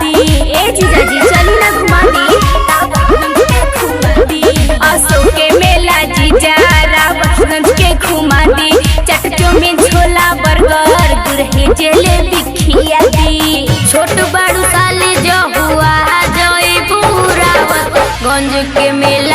दी। ए जीजा जी चली ना घुमा दी। अशोक के मेला जीजा रावतगंज के घुमा दी। चटचो में छोला बर्गर गुरहे जलेबी खिया दी। छोट बड़ू साले जो हुआ जय रावतगंज के मेला